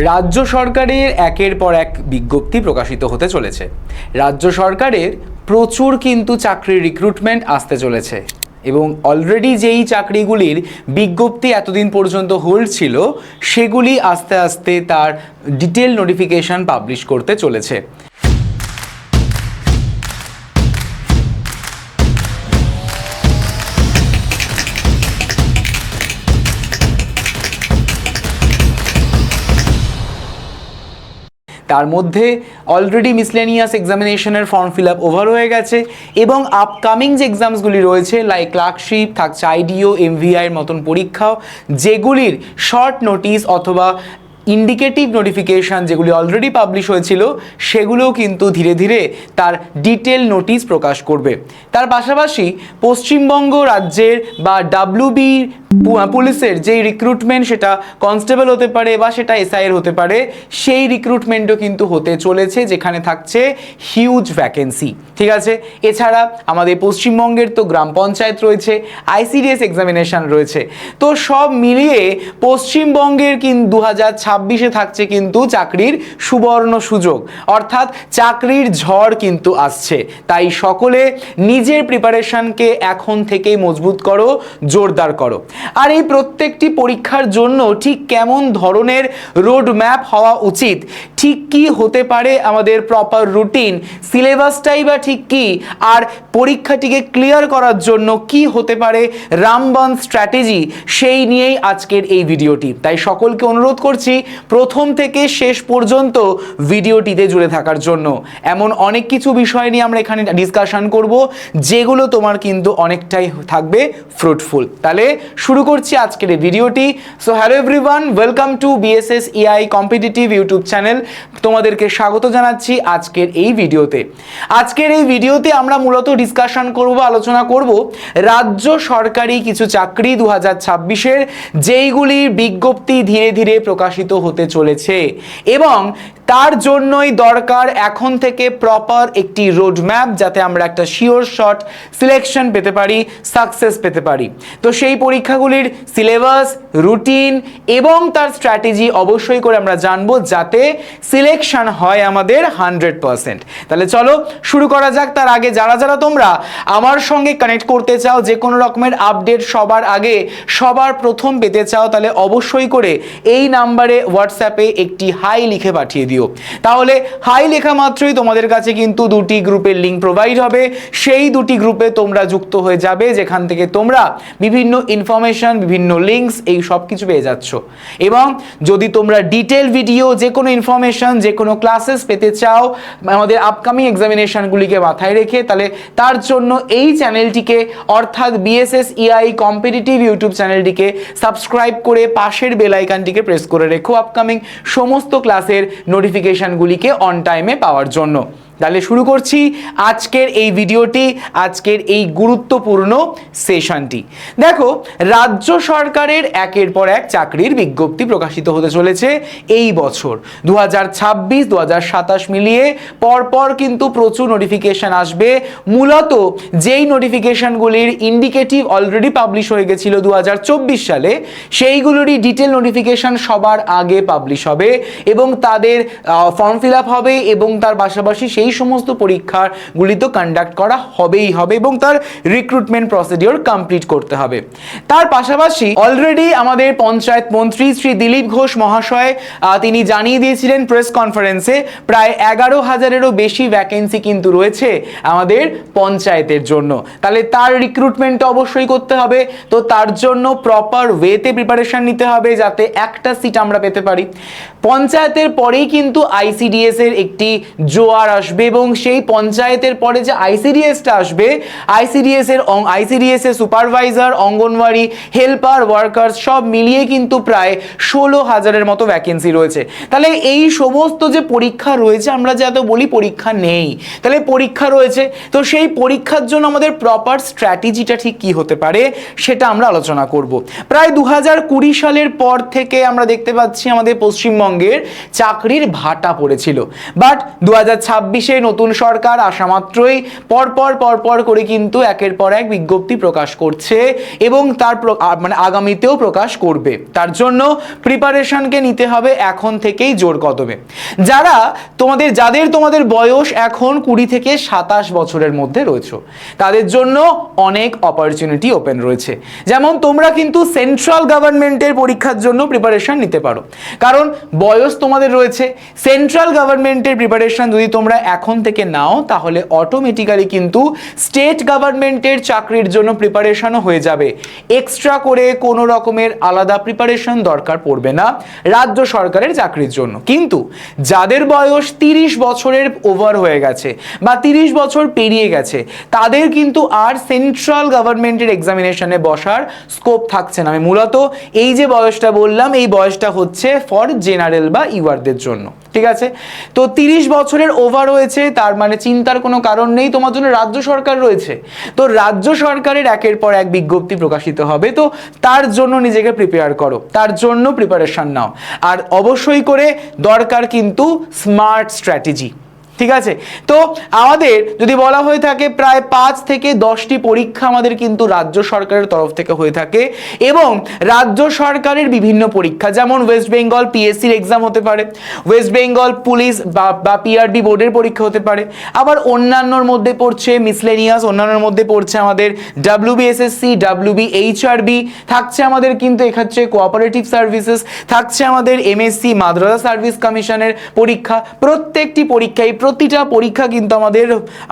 রাজ্য সরকারের একের পর এক বিজ্ঞপ্তি প্রকাশিত হতে চলেছে। রাজ্য সরকারের প্রচুর কিন্তু চাকরির রিক্রুটমেন্ট আসতে চলেছে এবং অলরেডি যেই চাকরিগুলির বিজ্ঞপ্তি এতদিন পর্যন্ত হোল্ড ছিল সেগুলি আস্তে আস্তে তার ডিটেল নোটিফিকেশন পাবলিশ করতে চলেছে। তার মধ্যে অলরেডি মিসলেনিয়াস এক্সামিনেশনের ফর্ম ফিল আপ ওভার হয়ে গেছে এবং আপকামিং যে এক্সামসগুলি রয়েছে লাইক ক্লার্কশিপ থাকছে, আইডিও, এমভিআইয়ের মতন পরীক্ষাও, যেগুলির শর্ট নোটিস অথবা ইন্ডিকেটিভ নোটিফিকেশান যেগুলি অলরেডি পাবলিশ হয়েছিল সেগুলোও কিন্তু ধীরে ধীরে তার ডিটেল নোটিশ প্রকাশ করবে। তার পাশাপাশি পশ্চিমবঙ্গ রাজ্যের বা ডাব্লিউবি পুলিশের যেই রিক্রুটমেন্ট, সেটা কনস্টেবল হতে পারে বা সেটা এসআইয়ের হতে পারে, সেই রিক্রুটমেন্টও কিন্তু হতে চলেছে, যেখানে থাকছে হিউজ ভ্যাকেন্সি। ঠিক আছে, এছাড়া আমাদের পশ্চিমবঙ্গের তো গ্রাম পঞ্চায়েত রয়েছে, আইসিডিএস এক্সামিনেশন রয়েছে। তো সব মিলিয়ে পশ্চিমবঙ্গের কিন্তু 2026-এ থাকছে কিন্তু চাকরির সুবর্ণ সুযোগ, অর্থাৎ চাকরির ঝড় কিন্তু আসছে। তাই সকলে নিজের প্রিপারেশনকে এখন থেকেই মজবুত করো, জোরদার করো। আর এই প্রত্যেকটি পরীক্ষার জন্য ঠিক কেমন ধরনের রোড ম্যাপ হওয়া উচিত, ঠিক কি হতে পারে আমাদের প্রপার রুটিন, সিলেবাসটাই বা ঠিক কি, আর পরীক্ষাটিকে ক্লিয়ার করার জন্য কি হতে পারে রামবান স্ট্র্যাটেজি, সেই নিয়েই আজকের এই ভিডিওটি। তাই সকলকে অনুরোধ করছি প্রথম থেকে শেষ পর্যন্ত ভিডিওটিতে জুড়ে থাকার জন্য। এমন অনেক কিছু বিষয় নিয়ে আমরা এখানে ডিসকাশন করব যেগুলো তোমার কিন্তু অনেকটাই থাকবে ফ্রুটফুল। তাহলে শুরু করছি আজকের এই ভিডিওটি। So hello everyone, welcome to BSS AI competitive YouTube channel. তোমাদেরকে স্বাগত জানাচ্ছি আজকের এই ভিডিওতে। আজকের এই ভিডিওতে আমরা মূলত ডিসকাশন করব, আলোচনা করব রাজ্য সরকারি কিছু চাকরি 2026-এর, যেইগুলির বিজ্ঞপ্তি ধীরে ধীরে প্রকাশিত হতে চলেছে এবং তার জন্যই দরকার এখন থেকে প্রপার একটি রোডম্যাপ, যাতে আমরা একটা শিওর শট সিলেকশন পেতে পারি, সাকসেস পেতে পারি। তো সেই পরীক্ষাগুলির সিলেবাস, রুটিন এবং তার স্ট্র্যাটেজি অবশ্যই করে আমরা জানবো, যাতে সিলেকশন হয় আমাদের 100%। তাহলে চলো শুরু করা যাক। তার আগে যারা যারা তোমরা আমার সঙ্গে কানেক্ট করতে চাও, যে কোনো রকমের আপডেট সবার আগে সবার প্রথম পেতে চাও, তাহলে অবশ্যই করে এই নাম্বারে হোয়াটসঅ্যাপে একটি হাই লিখে পাঠিয়ে দিও। তাহলে হাই লেখা মাত্রই তোমাদের কাছে কিন্তু দুটি গ্রুপের লিঙ্ক প্রোভাইড হবে। সেই দুটি গ্রুপে তোমরা যুক্ত হয়ে যাবে, যেখান থেকে তোমরা বিভিন্ন ইনফরমেশন, বিভিন্ন লিঙ্কস, এই সব কিছু পেয়ে যাচ্ছ। এবং যদি তোমরা ডিটেল ভিডিও, যে কোনো ইনফরমেশন, যে কোনো ক্লাসেস পেতে চাও আমাদের আপকামিং এক্সামিনেশনগুলিকে মাথায় রেখে, তাহলে তার জন্য এই চ্যানেলটিকে, অর্থাৎ বিএসএস এআই কম্পিটিটিভ ইউটিউব চ্যানেলটিকে সাবস্ক্রাইব করে পাশের বেল আইকনটিকে প্রেস করে রেখো আপকামিং সমস্ত ক্লাসের নোটিফিকেশনগুলিকে অন টাইমে পাওয়ার জন্য। তাহলে শুরু করছি আজকের এই ভিডিওটি, আজকের এই গুরুত্বপূর্ণ সেশনটি। দেখো, রাজ্য সরকারের একের পর এক চাকরির বিজ্ঞপ্তি প্রকাশিত হতে চলেছে এই বছর। 2026-2027 মিলিয়ে পরপর কিন্তু প্রচুর নোটিফিকেশন আসবে। মূলত যেই নোটিফিকেশনগুলির ইন্ডিকেটিভ অলরেডি পাবলিশ হয়ে গেছিল 2024 সালে, সেইগুলোরই ডিটেল নোটিফিকেশন সবার আগে পাবলিশ হবে এবং তাদের ফর্ম ফিল আপ হবে এবং তার পাশাপাশি সেই সমস্ত পরীক্ষাগুলি তো কন্ডাক্ট করা হবেই হবে এবং তার রিক্রুটমেন্ট প্রসিডিওর কমপ্লিট করতে হবে। তার পাশাপাশি অলরেডি আমাদের পঞ্চায়েত মন্ত্রী শ্রী দিলীপ ঘোষ মহাশয় তিনি জানিয়ে দিয়েছিলেন প্রেস কনফারেন্সে, প্রায় 11,000-এরও বেশি ভ্যাকেন্সি কিন্তু রয়েছে আমাদের পঞ্চায়েতের জন্য। তাহলে তার রিক্রুটমেন্ট অবশ্যই করতে হবে। তো তার জন্য প্রপার ওয়েতে প্রিপারেশন নিতে হবে, যাতে একটা সিট আমরা পেতে পারি। পঞ্চায়েতের পরেই কিন্তু আইসিডিএস এর একটি জোয়ার আসবে এবং সেই পঞ্চায়েতের পরে যে আইসিডিএসটা আসবে, আইসিডিএস এর সুপারভাইজার, অঙ্গনওয়াড়ি হেল্পার, ওয়ার্কার্স সব মিলিয়ে কিন্তু প্রায় 16,000-এর মতো ভ্যাকেন্সি রয়েছে। তাহলে এই সমস্ত যে পরীক্ষা রয়েছে, আমরা যে এত বলি পরীক্ষা নেই, তাহলে পরীক্ষা রয়েছে। তো সেই পরীক্ষার জন্য আমাদের প্রপার স্ট্র্যাটেজিটা ঠিক কি হতে পারে সেটা আমরা আলোচনা করব। প্রায় 2020 সালের পর থেকে আমরা দেখতে পাচ্ছি আমাদের পশ্চিমবঙ্গের চাকরির ভাটা পড়েছিল, বাট 2026 26-এ নতুন সরকার আসা মাত্রই পরপর করে কিন্তু একের পর এক বিজ্ঞপ্তি প্রকাশ করছে এবং তার মানে আগামীতেও প্রকাশ করবে। তার জন্য প্রিপারেশনকে নিতে হবে এখন থেকেই জোর কদমে। যাদের তোমাদের বয়স এখন 20 থেকে 27 বছরের মধ্যে রয়েছে, তাদের জন্য অনেক অপরচুনিটি ওপেন রয়েছে। যেমন তোমরা কিন্তু সেন্ট্রাল গভর্নমেন্টের পরীক্ষার জন্য প্রিপারেশন নিতে পারো, কারণ বয়স তোমাদের রয়েছে। সেন্ট্রাল গভর্নমেন্টের প্রিপারেশন যদি তোমরা এখন থেকে নাও তাহলে অটোমেটিক্যালি কিন্তু স্টেট গভর্নমেন্টের চাকরির জন্য প্রিপারেশনও হয়ে যাবে। এক্সট্রা করে কোনো রকমের আলাদা প্রিপারেশন দরকার পড়বে না রাজ্য সরকারের চাকরির জন্য। কিন্তু যাদের বয়স 30 বছরের ওভার হয়ে গেছে বা 30 বছর পেরিয়ে গেছে, তাদের কিন্তু আর সেন্ট্রাল গভর্নমেন্টের এক্সামিনেশনে বসার স্কোপ থাকছে না। আমি মূলত এই যে বয়সটা বললাম, এই বয়সটা হচ্ছে ফর জেনারেল বা ইউআরদের জন্য, ঠিক আছে? তো 30 বছরের ওভার হয়েছে, তার মানে চিন্তার কোনো কারণ নেই, তোমার জন্য রাজ্য সরকার রয়েছে। তো রাজ্য সরকারের একের পর এক বিজ্ঞপ্তি প্রকাশিত হবে, তো তার জন্য নিজেকে প্রিপেয়ার করো, তার জন্য প্রিপারেশন নাও। আর অবশ্যই করে দরকার কিন্তু স্মার্ট স্ট্র্যাটেজি, ঠিক আছে? তো আমাদের যদি বলা হয়ে থাকে প্রায় 5 থেকে 10টি পরীক্ষা আমাদের কিন্তু রাজ্য সরকারের তরফ থেকে হয়ে থাকে, এবং রাজ্য সরকারের বিভিন্ন পরীক্ষা যেমন ওয়েস্ট বেঙ্গল পিএসসির এক্সাম হতে পারে, ওয়েস্ট বেঙ্গল পুলিশ বা পিআরবি বোর্ডের পরীক্ষা হতে পারে, আবার অন্যান্যর মধ্যে পড়ছে মিসলেনিয়াস, অন্যান্যর মধ্যে পড়ছে আমাদের ডাব্লিউবিএসএসসি, ডাব্লিউবিএইচআরবি, থাকছে আমাদের কিন্তু এক্ষেত্রে কোঅপারেটিভ সার্ভিসেস, থাকছে আমাদের এমএসসি মাদ্রাসা সার্ভিস কমিশনের পরীক্ষা। প্রত্যেকটি পরীক্ষায় প্রতিটা পরীক্ষা কিন্তু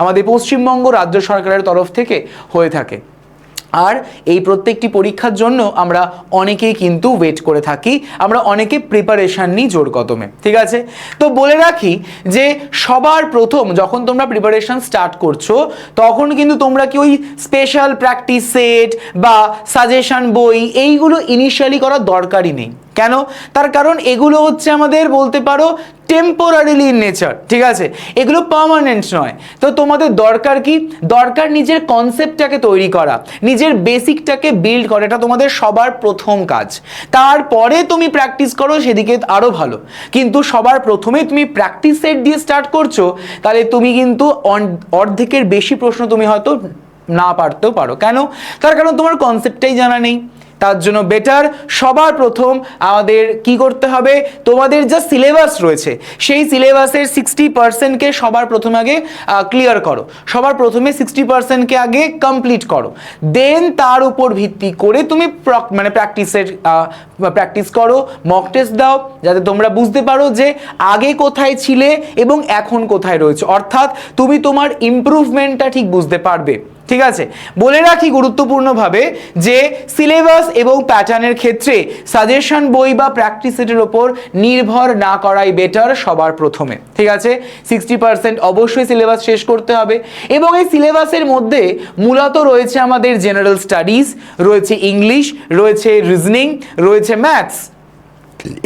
আমাদের পশ্চিমবঙ্গ রাজ্য সরকারের তরফ থেকে হয়ে থাকে। আর এই প্রত্যেকটি পরীক্ষার জন্য আমরা অনেকেই কিন্তু ওয়েট করে থাকি, আমরা অনেকে প্রিপারেশন নিই জোর কদমে, ঠিক আছে? তো বলে রাখি যে সবার প্রথম যখন তোমরা প্রিপারেশন স্টার্ট করছো, তখন কিন্তু তোমরা কি ওই স্পেশাল প্র্যাকটিস সেট বা সাজেশন বই এইগুলো ইনিশিয়ালি করার দরকারই নেই। কেন? তার কারণ এগুলো হচ্ছে আমাদের বলতে পারো টেম্পোরারিলি ইন নেচার, ঠিক আছে? এগুলো পার্মানেন্ট নয়। তো তোমাদের দরকার কি? দরকার নিজের কনসেপ্টটাকে তৈরি করা, নিজের বেসিকটাকে বিল্ড করা, এটা তোমাদের সবার প্রথম কাজ। তারপরে তুমি প্র্যাকটিস করো, সেদিকে আরও ভালো। কিন্তু সবার প্রথমে তুমি প্র্যাকটিস সেট দিয়ে স্টার্ট করছো, তাহলে তুমি কিন্তু অর্ধেকের বেশি প্রশ্ন তুমি হয়তো না পারতেও পারো। কেন? তার কারণ তোমার কনসেপ্টটাই জানা নেই। তার জন্য বেটার সবার প্রথম আমাদের কি করতে হবে, তোমাদের যা সিলেবাস রয়েছে সেই সিলেবাসের 60%কে সবার প্রথমে আগে ক্লিয়ার করো, সবার প্রথমে 60%কে আগে কমপ্লিট করো। দেন তার উপর ভিত্তি করে তুমি মানে প্র্যাকটিস করো, মক টেস্ট দাও, যাতে তোমরা বুঝতে পারো যে আগে কোথায় ছিলে এবং এখন কোথায় রয়েছে, অর্থাৎ তুমি তোমার ইমপ্রুভমেন্টটা ঠিক বুঝতে পারবে, ঠিক আছে? বলে রাখি গুরুত্বপূর্ণভাবে যে সিলেবাস এবং প্যাটার্নের ক্ষেত্রে সাজেশন বই বা প্র্যাকটিস সেটের ওপর নির্ভর না করাই বেটার সবার প্রথমে, ঠিক আছে? 60% অবশ্যই সিলেবাস শেষ করতে হবে, এবং এই সিলেবাসের মধ্যে মূলত রয়েছে আমাদের জেনারেল স্টাডিজ, রয়েছে ইংলিশ, রয়েছে রিজনিং, রয়েছে ম্যাথস,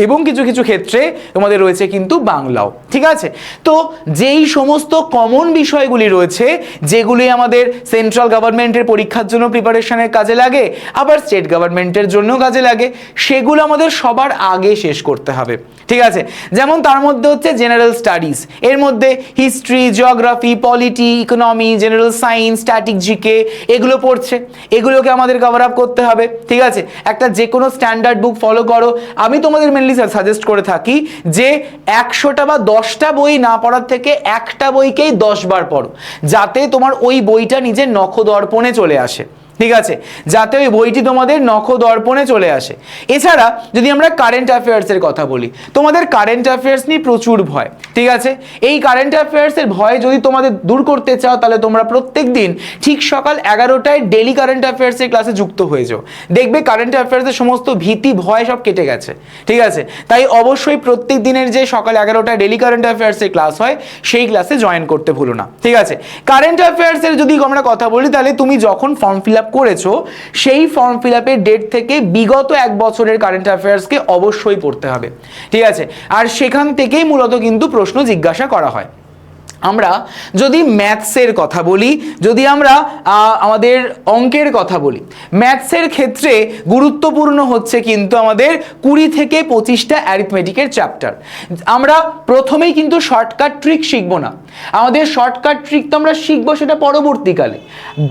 এবং কিছু কিছু ক্ষেত্রে তোমাদের রয়েছে কিন্তু বাংলাও, ঠিক আছে? তো যেই সমস্ত কমন বিষয়গুলি রয়েছে, যেগুলি আমাদের সেন্ট্রাল গভর্নমেন্টের পরীক্ষার জন্য প্রিপারেশনের কাজে লাগে, আবার স্টেট গভর্নমেন্টের জন্য কাজে লাগে, সেগুলো আমাদের সবার আগে শেষ করতে হবে, ঠিক আছে? যেমন তার মধ্যে হচ্ছে জেনারেল স্টাডিজ, এর মধ্যে history, geography, polity, economy, general science, static GK এগুলো পড়ছে, এগুলোকে আমাদের কভার আপ করতে হবে, ঠিক আছে? একটা যে কোনো স্ট্যান্ডার্ড বুক ফলো করো। আমি তোমাদের মেনলি সাজেস্ট করে থাকি যে 100টা বা 10টা বই না পড়ার থেকে একটা বইকেই 10 বার পড়ো, যাতে তোমার ওই বইটা নিজের নখদর্পণে চলে আসে, ঠিক আছে? যাতে ওই বইটি তোমাদের নখদর্পণে চলে আসে। এছাড়া যদি আমরা কারেন্ট অ্যাফেয়ার্সের কথা বলি, তোমাদের কারেন্ট অ্যাফেয়ার্স নিয়ে প্রচুর ভয়, ঠিক আছে? এই কারেন্ট অ্যাফেয়ার্সের ভয় যদি তোমাদের দূর করতে চাও, তাহলে তোমরা প্রত্যেক দিন ঠিক সকাল 11টায় ডেলি কারেন্ট অ্যাফেয়ার্সের ক্লাসে যুক্ত হয়ে যাও। দেখবে কারেন্ট অ্যাফেয়ার্সের সমস্ত ভীতি ভয় সব কেটে গেছে, ঠিক আছে? তাই অবশ্যই প্রত্যেক দিনের যে সকাল 11টায় ডেলি কারেন্ট অ্যাফেয়ার্সের ক্লাস হয়, সেই ক্লাসে জয়েন করতে ভুলো না, ঠিক আছে? কারেন্ট অ্যাফেয়ার্সের যদি আমরা কথা বলি, তাহলে তুমি যখন ফর্ম ফিল আপ করেছো, সেই ফর্ম ফিল আপের ডেট থেকে বিগত 1 বছরের কারেন্ট অ্যাফেয়ার্সকে অবশ্যই পড়তে হবে, ঠিক আছে? আর সেখান থেকেই মূলত কিন্তু প্রশ্ন জিজ্ঞাসা করা হয়। আমরা যদি ম্যাথসের কথা বলি, যদি আমরা আমাদের অঙ্কের কথা বলি, ম্যাথসের ক্ষেত্রে গুরুত্বপূর্ণ হচ্ছে কিন্তু আমাদের 20 থেকে 25টা অ্যারিথমেটিকের চ্যাপ্টার। আমরা প্রথমেই কিন্তু শর্টকাট ট্রিক শিখবো না, আমাদের শর্টকাট ট্রিক তো আমরা শিখবো সেটা পরবর্তীকালে।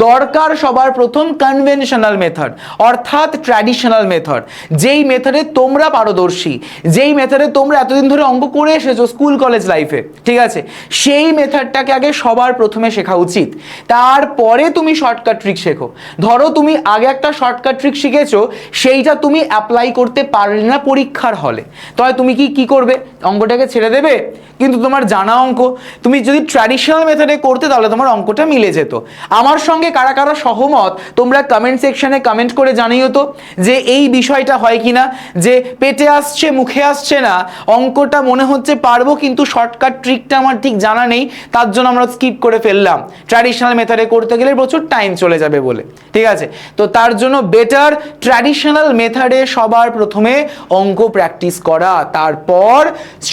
দরকার সবার প্রথম কনভেনশনাল মেথড, অর্থাৎ ট্র্যাডিশনাল মেথড, যেই মেথডে তোমরা পারদর্শী, যেই মেথডে তোমরা এতদিন ধরে অঙ্ক করে এসেছো স্কুল কলেজ লাইফে, ঠিক আছে, সেই মেথডটাকে আগে সবার প্রথমে শেখা উচিত। তারপরে তুমি শর্টকাট ট্রিক শেখো। ধরো তুমি আগে একটা শর্টকাট ট্রিক শিখেছো, সেইটা তুমি অ্যাপ্লাই করতে পারলে না পরীক্ষার হলে, তাহলে তুমি কি করবে? অঙ্কটাকে ছেড়ে দেবে? কিন্তু তোমার জানা অঙ্ক, তুমি যদি ট্র্যাডিশনাল মেথডে করতে তাহলে তোমার অঙ্কটা মিলে যেত। আমার সঙ্গে কারা কারা সহমত তোমরা কমেন্ট সেকশনে কমেন্ট করে জানিও তো যে এই বিষয়টা হয় কিনা, যে পেটে আসছে মুখে আসছে না, অঙ্কটা মনে হচ্ছে পারবো কিন্তু শর্টকাট ট্রিকটা আমার ঠিক জানা নেই, তার জন্য আমরা স্কিপ করে ফেললাম, ট্র্যাডিশনাল মেথডে করতে গেলে প্রচুর টাইম চলে যাবে বলে। ঠিক আছে, তো তার জন্য বেটার ট্র্যাডিশনাল মেথডে সবার প্রথমে অঙ্ক প্র্যাকটিস করা, তারপর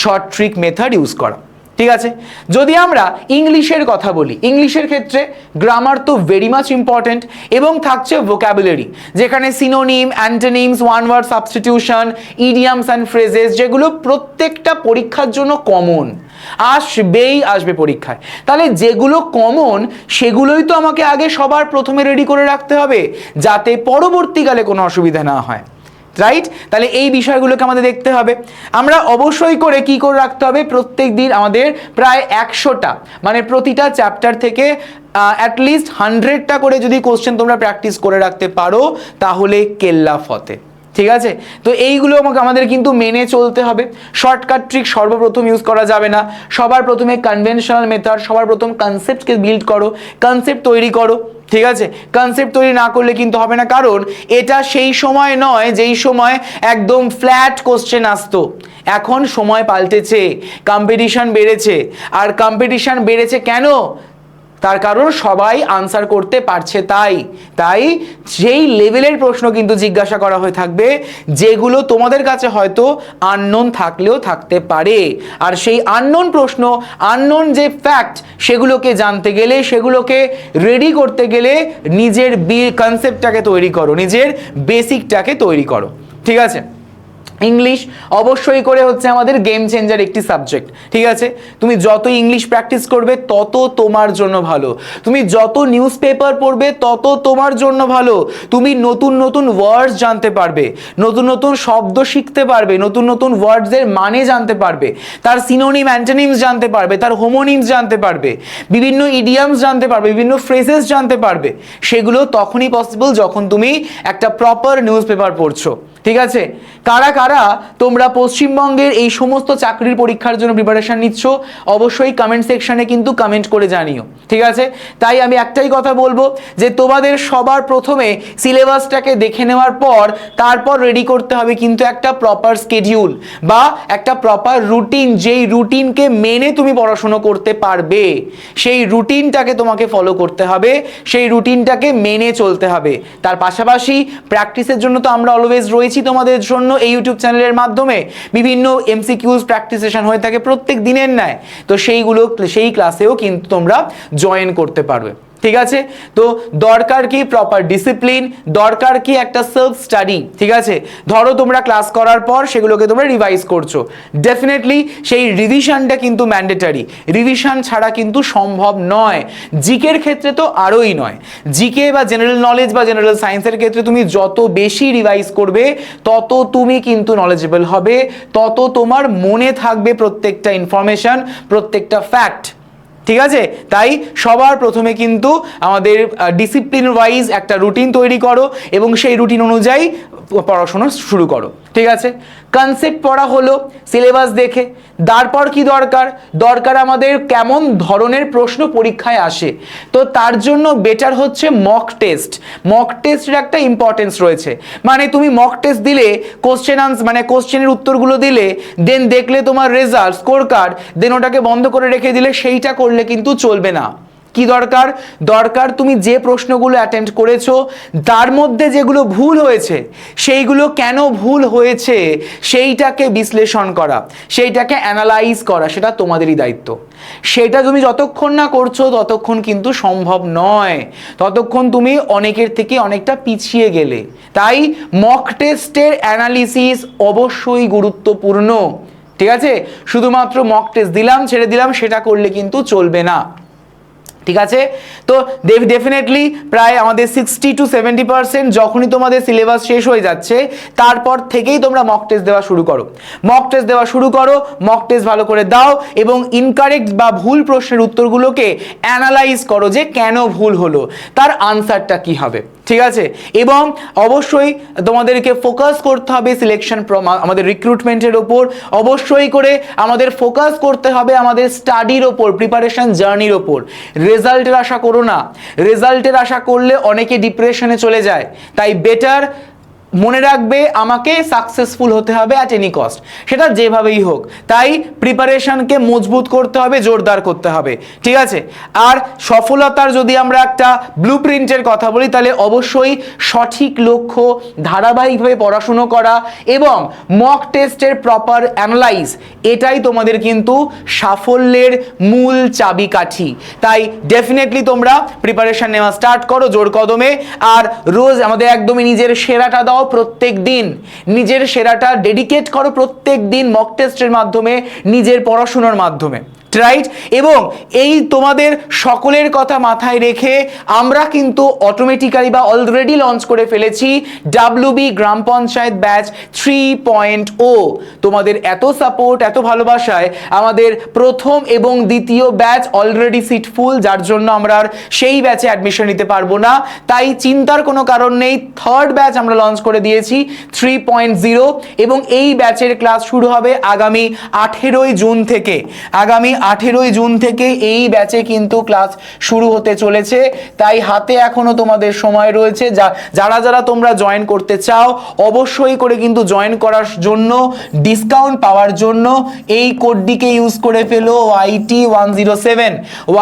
শর্ট ট্রিক মেথড ইউজ করা। ঠিক আছে, যদি আমরা ইংলিশের কথা বলি, ইংলিশের ক্ষেত্রে গ্রামার তো ভেরি মাচ ইম্পর্টেন্ট, এবং থাকছে ভোকাবুলারি, যেখানে synonym, antonyms, one word substitution, idioms and phrases, যেগুলো প্রত্যেকটা পরীক্ষার জন্য কমন, আসবে পরীক্ষায়। তাহলে যেগুলো কমন সেগুলোই তো আমাকে আগে সবার প্রথমে রেডি করে রাখতে হবে, যাতে পরবর্তীকালে কোনো অসুবিধা না হয়, রাইট? তাহলে এই বিষয়গুলোকে আমাদের দেখতে হবে। আমরা অবশ্যই করে কি করে রাখতে হবে, প্রত্যেক দিন আমাদের প্রায় 100টা, মানে প্রতিটা চ্যাপ্টার থেকে অ্যাটলিস্ট 100টা করে যদি কোশ্চেন তোমরা প্র্যাকটিস করে রাখতে পারো তাহলে কেল্লা ফতে। ঠিক আছে, তো এইগুলো আমাদের কিন্তু মেনে চলতে হবে। শর্টকাট ট্রিক সর্বপ্রথম ইউজ করা যাবে না, সবার প্রথমে কনভেনশনাল মেথড, সবার প্রথম কনসেপ্টকে বিল্ড করো, কনসেপ্ট তৈরি করো। ঠিক আছে, কনসেপ্ট তৈরি না করলে কিন্তু হবে না, কারণ এটা সেই সময় নয় যেই সময় একদম ফ্ল্যাট কোশ্চেন আসতো। এখন সময় পাল্টেছে, কম্পিটিশন বেড়েছে। আর কম্পিটিশন বেড়েছে কেন? তার কারণ সবাই আনসার করতে পারছে, তাই সেই লেভেলের প্রশ্ন কিন্তু জিজ্ঞাসা করা হয়ে থাকবে যেগুলো তোমাদের কাছে হয়তো আননোন থাকলেও থাকতে পারে। আর সেই আননোন প্রশ্ন, আননোন যে ফ্যাক্ট, সেগুলোকে জানতে গেলে, সেগুলোকে রেডি করতে গেলে নিজের কনসেপ্টটাকে তৈরি করো, নিজের বেসিকটাকে তৈরি করো। ঠিক আছে, ইংলিশ অবশ্যই করে হচ্ছে আমাদের গেম চেঞ্জার একটি সাবজেক্ট। ঠিক আছে, তুমি যত ইংলিশ প্র্যাকটিস করবে তত তোমার জন্য ভালো, তুমি যত নিউজ পেপার পড়বে তত তোমার জন্য ভালো, তুমি নতুন নতুন ওয়ার্ডস জানতে পারবে, নতুন নতুন শব্দ শিখতে পারবে, নতুন নতুন ওয়ার্ডসের মানে জানতে পারবে, তার সিনোনিম অ্যান্টোনিমস জানতে পারবে, তার হোমোনিমস জানতে পারবে, বিভিন্ন ইডিয়ামস জানতে পারবে, বিভিন্ন ফ্রেজেস জানতে পারবে। সেগুলো তখনই পসিবল যখন তুমি একটা প্রপার নিউজ পেপার পড়ছো। ঠিক আছে, কারা কারা তোমরা পশ্চিমবঙ্গের এই সমস্ত চাকরির পরীক্ষার জন্য প্রিপারেশন নিচ্ছ অবশ্যই কমেন্ট সেকশনে কিন্তু কমেন্ট করে জানিও। ঠিক আছে, তাই আমি একটাই কথা বলবো যে তোমাদের সবার প্রথমে সিলেবাসটাকে দেখে নেওয়ার পর তারপর রেডি করতে হবে কিন্তু একটা প্রপার স্কেডিউল বা একটা প্রপার রুটিন, যেই রুটিনকে মেনে তুমি পড়াশোনা করতে পারবে, সেই রুটিনটাকে তোমাকে ফলো করতে হবে, সেই রুটিনটাকে মেনে চলতে হবে। তার পাশাপাশি প্র্যাকটিসের জন্য তো আমরা অলওয়েজ রয়েছি তোমাদের জন্য এই ইউটিউব চ্যানেলের মাধ্যমে, বিভিন্ন এমসিকিউজ প্র্যাকটিস সেশন হয়ে থাকে প্রত্যেক দিনের ন্যায়, তো সেই ক্লাসেও কিন্তু তোমরা জয়েন করতে পারবে। ঠিক আছে, তো দরকার কি প্রপার ডিসিপ্লিন, দরকার কি একটা সেলফ স্টাডি। ঠিক আছে, ধরো তোমরা ক্লাস করার পর সেগুলোকে তোমরা রিভাইজ করছো, ডেফিনেটলি সেই রিভিশনটা কিন্তু ম্যান্ডেটারি, রিভিশন ছাড়া কিন্তু সম্ভব নয়। জিকের ক্ষেত্রে তো আরোই নয়, জিকে বা জেনারেল নলেজ বা জেনারেল সায়েন্সের ক্ষেত্রে তুমি যত বেশি রিভাইজ করবে তত তুমি কিন্তু নলেজেবল হবে, তত তোমার মনে থাকবে প্রত্যেকটা ইনফরমেশন, প্রত্যেকটা ফ্যাক্ট। ঠিক আছে, তাই সবার প্রথমে কিন্তু আমাদের ডিসিপ্লিন ওয়াইজ একটা রুটিন তৈরি করো এবং সেই রুটিন অনুযায়ী পড়াশোনা শুরু করো। ঠিক আছে, কনসেপ্ট পড়া হলো সিলেবাস দেখে, তারপর কি দরকার আমাদের কেমন ধরনের প্রশ্ন পরীক্ষায় আসে। তো তার জন্য বেটার হচ্ছে মক টেস্ট। মক টেস্টের একটা ইম্পর্টেন্স রয়েছে, মানে তুমি মক টেস্ট দিলে, কোশ্চেনের উত্তরগুলো দিলে, দেন দেখলে তোমার রেজাল্ট, স্কোর কার্ড, দেন ওটাকে বন্ধ করে রেখে দিলে, সেইটা করলে কিন্তু চলবে না। কি দরকার তুমি যে প্রশ্নগুলো অ্যাটেম্প্ট করেছো তার মধ্যে যেগুলো ভুল হয়েছে সেইগুলো কেন ভুল হয়েছে সেইটাকে বিশ্লেষণ করা, সেইটাকে অ্যানালাইজ করা, সেটা তোমাদেরই দায়িত্ব। সেটা তুমি যতক্ষণ না করছো ততক্ষণ কিন্তু সম্ভব নয়, ততক্ষণ তুমি অনেকের থেকে অনেকটা পিছিয়ে গেলে। তাই মক টেস্টের অ্যানালিসিস অবশ্যই গুরুত্বপূর্ণ। ঠিক আছে, শুধুমাত্র মক টেস্ট দিলাম ছেড়ে দিলাম সেটা করলে কিন্তু চলবে না। ঠিক আছে, তো ডেফিনেটলি প্রায় আমাদের 60 to 70% যখনই তোমাদের সিলেবাস শেষ হয়ে যাচ্ছে তারপর থেকেই তোমরা মক টেস্ট দেওয়া শুরু করো, মক টেস্ট দেওয়া শুরু করো, মক টেস্ট ভালো করে দাও এবং ইনকারেক্ট বা ভুল প্রশ্নের উত্তরগুলোকে অ্যানালাইজ করো যে কেন ভুল হলো, তার আনসারটা কি হবে। ঠিক আছে, এবং অবশ্যই তোমাদেরকে ফোকাস করতে হবে সিলেকশন আমাদের রিক্রুটমেন্টের ওপর, অবশ্যই করে আমাদের ফোকাস করতে হবে আমাদের স্টাডির ওপর, প্রিপারেশন জার্নির ওপর। রেজাল্টের আশা করো না, রেজাল্টের আশা করলে অনেকে ডিপ্রেশনে চলে যায়, তাই বেটার মনে রাখবে আমাকে সাকসেসফুল হতে হবে অ্যাট এনি কস্ট, সেটা যেভাবেই হোক। তাই প্রিপারেশনকে মজবুত করতে হবে, জোরদার করতে হবে। ঠিক আছে, আর সফলতার যদি আমরা একটা ব্লুপ্রিন্টের কথা বলি তাহলে অবশ্যই সঠিক লক্ষ্য, ধারাবাহিকভাবে পড়াশুনো করা এবং মক টেস্টের প্রপার অ্যানালাইজ, এটাই তোমাদের কিন্তু সাফল্যের মূল চাবিকাঠি। তাই ডেফিনেটলি তোমরা প্রিপারেশন নেওয়া স্টার্ট করো জোর কদমে, আর রোজ আমাদের একদমই নিজের সেরাটা দাও, প্রত্যেক দিন নিজের সেরাটা ডেডিকেট করো, প্রত্যেক দিন মক টেস্টের মাধ্যমে, নিজের পড়াশোনার মাধ্যমে। রাইট, এবং এই তোমাদের সকলের কথা মাথায় রেখে আমরা কিন্তু অটোমেটিক্যালি বা অলরেডি লঞ্চ করে ফেলেছি WB গ্রাম পঞ্চায়েত ব্যাচ 3.0। তোমাদের এত সাপোর্ট, এত ভালোবাসায় আমাদের প্রথম এবং দ্বিতীয় ব্যাচ অলরেডি সিট ফুল, যার জন্য আমরা আর সেই ব্যাচে অ্যাডমিশন নিতে পারবো না। তাই চিন্তার কোনো কারণ নেই, থার্ড ব্যাচ আমরা লঞ্চ করে দিয়েছি 3.0 এবং এই ব্যাচের ক্লাস শুরু হবে আগামী 18ই জুন থেকে। আগামী 18ই জুন থেকে এই ব্যাচে কিন্তু ক্লাস শুরু হতে চলেছে। তাই হাতে এখনো তোমাদের সময় রয়েছে, যারা যারা তোমরা জয়েন করতে চাও অবশ্যই করে কিন্তু জয়েন করার জন্য, ডিসকাউন্ট পাওয়ার জন্য এই কোডটিকে ইউজ করে ফেলো, YT107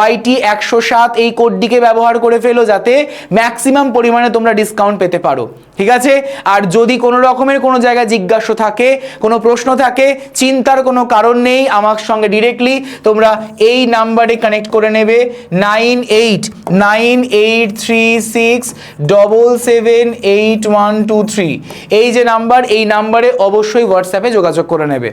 YT107 এই কোডটিকে ব্যবহার করে ফেলো যাতে ম্যাক্সিমাম পরিমাণে তোমরা ডিসকাউন্ট পেতে পারো। ঠিক আছে, আর যদি কোনো রকমের কোনো জায়গায় জিজ্ঞাসা থাকে, কোনো প্রশ্ন থাকে, চিন্তার কোনো কারণ নেই, আমার সঙ্গে ডিরেক্টলি তোমরা এই নাম্বারে কানেক্ট করে নেবে 989836778123। এই যে নাম্বার, এই নাম্বারে অবশ্যই হোয়াটসঅ্যাপে যোগাযোগ করে নেবে।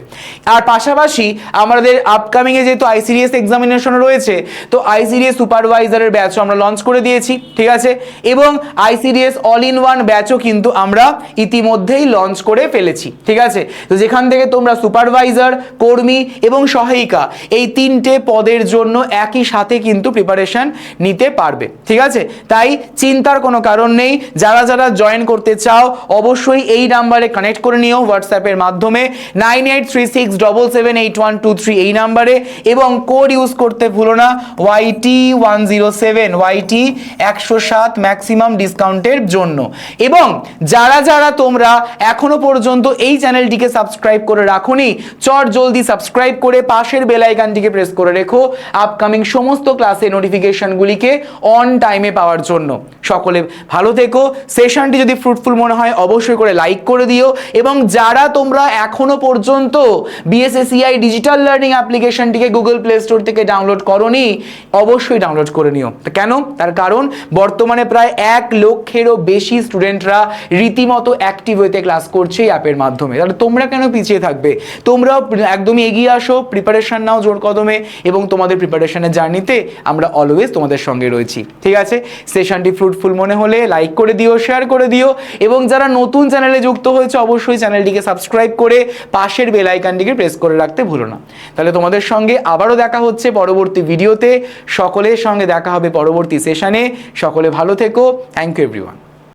আর পাশাপাশি আমাদের আপকামিংয়ে যেহেতু আইসিডিএস এক্সামিনেশন রয়েছে, তো আইসিডিএস সুপারভাইজারের ব্যাচও আমরা লঞ্চ করে দিয়েছি। ঠিক আছে, এবং আইসিডিএস অল ইন ওয়ান ব্যাচও কিন্তু আমরা ইতিমধ্যেই লঞ্চ করে ফেলেছি। ঠিক আছে, তো যেখান থেকে তোমরা সুপারভাইজার, কর্মী এবং সহায়িকা এই তিনটে পদের জন্য একই সাথে কিন্তু প্রিপারেশন নিতে পারবে। ঠিক আছে, তাই চিন্তার কোনো কারণ নেই। যারা যারা জয়েন করতে চাও অবশ্যই এই নাম্বারে কানেক্ট করে নিও হোয়াটসঅ্যাপের মাধ্যমে 9836778123 এই নাম্বারে, এবং কোড ইউজ করতে ভুলো না YT107 YT107 ম্যাক্সিমাম ডিসকাউন্টের জন্য। এবং যারা যারা তোমরা এখনো পর্যন্ত এই চ্যানেলটিকে সাবস্ক্রাইব করে রাখোনি, চট জলদি সাবস্ক্রাইব করে পাশের বেল আইকনটিকে প্রেস করে রেখো আপকামিং সমস্ত ক্লাসের নোটিফিকেশনগুলিকে অন টাইমে পাওয়ার জন্য। সকলে ভালো থেকো। সেশনটি যদি ফ্রুটফুল মনে হয় অবশ্যই করে লাইক করে দিও, এবং যারা তোমরা এখনো পর্যন্ত BSSEI ডিজিটাল লার্নিং অ্যাপ্লিকেশনটিকে গুগল প্লে স্টোর থেকে ডাউনলোড করোনি অবশ্যই ডাউনলোড করে নিও। কেন? তার কারণ বর্তমানে প্রায় 1 লক্ষেরও বেশি স্টুডেন্টরা রীতিমতো অ্যাক্টিভ হইতে ক্লাস করছে এই অ্যাপের মাধ্যমে। তাহলে তোমরা কেন পিছিয়ে থাকবে? তোমরাও একদমই এগিয়ে আসো, প্রিপারেশন নাও জোর কদমে, এবং তোমাদের প্রিপারেশনের জার্নিতে আমরা অলওয়েজ তোমাদের সঙ্গে রয়েছি। ঠিক আছে, সেশনটি ফ্রুটফুল মনে হলে লাইক করে দিও, শেয়ার করে দিও, এবং যারা নতুন চ্যানেলে যুক্ত হয়েছে অবশ্যই চ্যানেলটিকে সাবস্ক্রাইব করে পাশের বেল আইকনটিকে প্রেস করে রাখতে ভুলো না। তাহলে তোমাদের সঙ্গে আবারও দেখা হচ্ছে পরবর্তী ভিডিওতে। সকলের সঙ্গে দেখা হবে পরবর্তী সেশনে। সকলে ভালো থেকো। Thank you everyone.